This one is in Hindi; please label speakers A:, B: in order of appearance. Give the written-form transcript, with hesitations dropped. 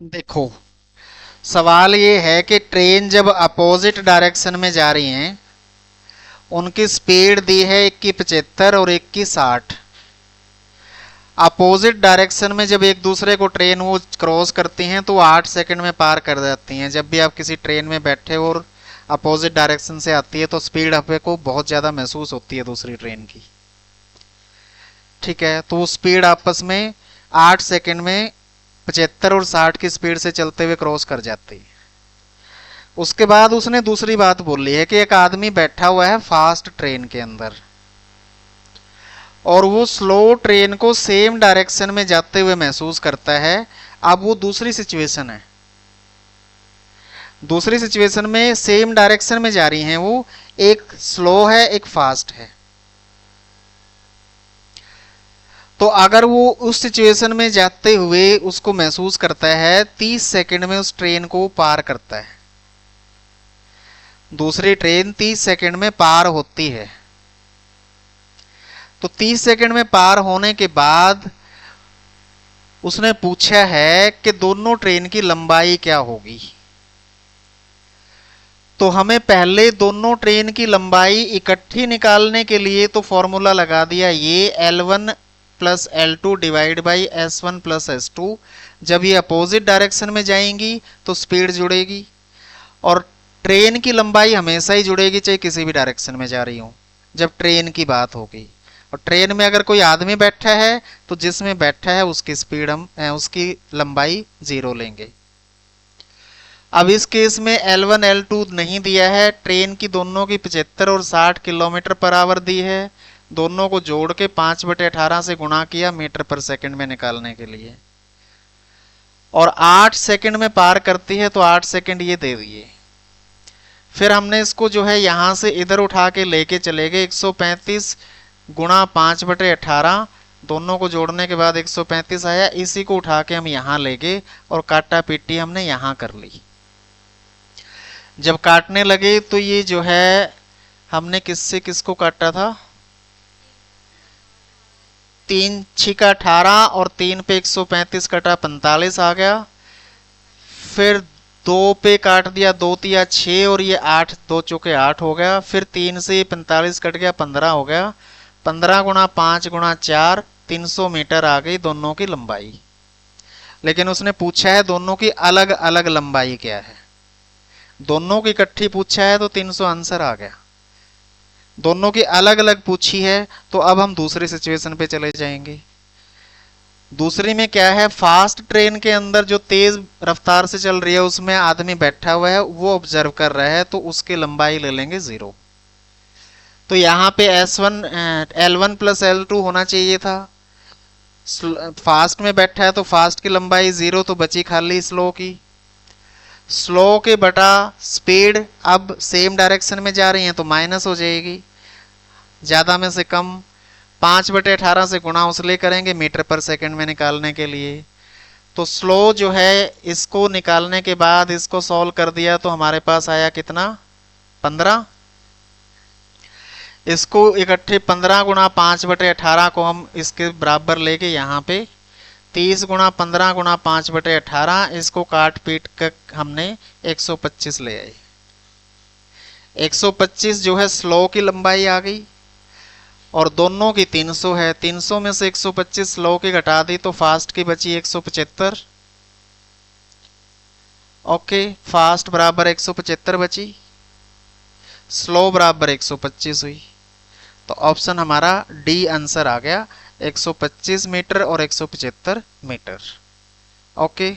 A: देखो, सवाल ये है कि ट्रेन जब अपोजिट डायरेक्शन में जा रही हैं, उनकी स्पीड दी है एक की 75 और एक की 60। अपोजिट डायरेक्शन में जब एक दूसरे को ट्रेन वो क्रॉस करती हैं तो 8 सेकंड में पार कर जाती हैं। जब भी आप किसी ट्रेन में बैठे हो और अपोजिट डायरेक्शन से आती है तो स्पीड आपको बहुत ज़्यादा महसूस होती है दूसरी ट्रेन की। ठीक है, तो वो स्पीड आपस में 8 सेकंड में 75 और 60 की स्पीड से चलते हुए क्रॉस कर जाती है। उसके बाद उसने दूसरी बात बोली है कि एक आदमी बैठा हुआ है फास्ट ट्रेन के अंदर और वो स्लो ट्रेन को सेम डायरेक्शन में जाते हुए महसूस करता है। अब वो दूसरी सिचुएशन है, दूसरी सिचुएशन में सेम डायरेक्शन में जा रही हैं वो, एक स्लो है एक फास्ट है। तो अगर वो उस सिचुएशन में जाते हुए उसको महसूस करता है, 30 सेकंड में उस ट्रेन को पार करता है। दूसरी ट्रेन 30 सेकंड में पार होती है। तो 30 सेकंड में पार होने के बाद उसने पूछा है कि दोनों ट्रेन की लंबाई क्या होगी। तो हमें पहले दोनों ट्रेन की लंबाई इकट्ठी निकालने के लिए तो फॉर्मूला लगा दिया, ये L1 plus L2 divide by S1 plus S2। जब ये अपोजिट डायरेक्शन में जाएंगी तो स्पीड जुड़ेगी, और ट्रेन की लंबाई हमेशा ही जुड़ेगी चाहे किसी भी डायरेक्शन में जा रही हो जब ट्रेन की बात होगी। और ट्रेन में अगर कोई आदमी बैठा है तो जिसमें बैठा है उसकी स्पीड हम उसकी लंबाई 0 लेंगे। अब इस केस में L1 L2 नहीं दिया है, ट्रेन की दोनों की 75 और 60 किलोमीटर पर आवर दी है। दोनों को जोड़ के 5/18 से गुणा किया मीटर पर सेकंड में निकालने के लिए, और 8 सेकंड में पार करती है तो 8 सेकंड ये दे दिए। फिर हमने इसको जो है यहां से इधर उठा के लेके चले गए, 135 गुणा 5/18, दोनों को जोड़ने के बाद 135 आया। इसी को उठा के हम यहां ले गए और काटा पीटी हमने यहां कर ली। जब काटने लगे तो ये जो है हमने किससे किसको काटा था, 3 छिका 18 और 3 पे 135 कटा 45 आ गया। फिर 2 पे काट दिया, 2 तिया 6 और ये 8, 2 चौके 8 हो गया। फिर 3 से 45 कट गया, 15 हो गया। 15 गुणा 5 गुणा 4, 300 मीटर आ गई दोनों की लंबाई। लेकिन उसने पूछा है दोनों की अलग अलग लंबाई क्या है। दोनों की इकट्ठी पूछा है तो 300 आंसर आ गया। दोनों की अलग अलग पूछी है तो अब हम दूसरी सिचुएशन पे चले जाएंगे। दूसरी में क्या है, फास्ट ट्रेन के अंदर जो तेज रफ्तार से चल रही है उसमें आदमी बैठा हुआ है, वो ऑब्जर्व कर रहा है, तो उसकी लंबाई ले लेंगे 0। तो यहाँ पे L1 प्लस L2 होना चाहिए था। फास्ट में बैठा है तो फास्ट की लंबाई 0, तो बची खाली स्लो की। स्लो के बटा स्पीड, अब सेम डायरेक्शन में जा रही हैं तो माइनस हो जाएगी, ज्यादा में से कम। 5/18 से गुणा उसले करेंगे मीटर पर सेकंड में निकालने के लिए। तो स्लो जो है इसको निकालने के बाद इसको सॉल्व कर दिया तो हमारे पास आया कितना, 15। इसको इकट्ठे 15 गुणा 5/18 को हम इसके बराबर लेके यहाँ पे 30 गुणा 15 गुणा 5/18, इसको काट पीट कर हमने 125 ले आए। 125 जो है स्लो की लंबाई आ गई, और दोनों की 300 है। 300 में से 125 स्लो की घटा दी तो फास्ट की बची 175। ओके, फास्ट बराबर 175 बची, स्लो बराबर 125 हुई। तो ऑप्शन हमारा डी आंसर आ गया, 125 मीटर और 175 मीटर। ओके।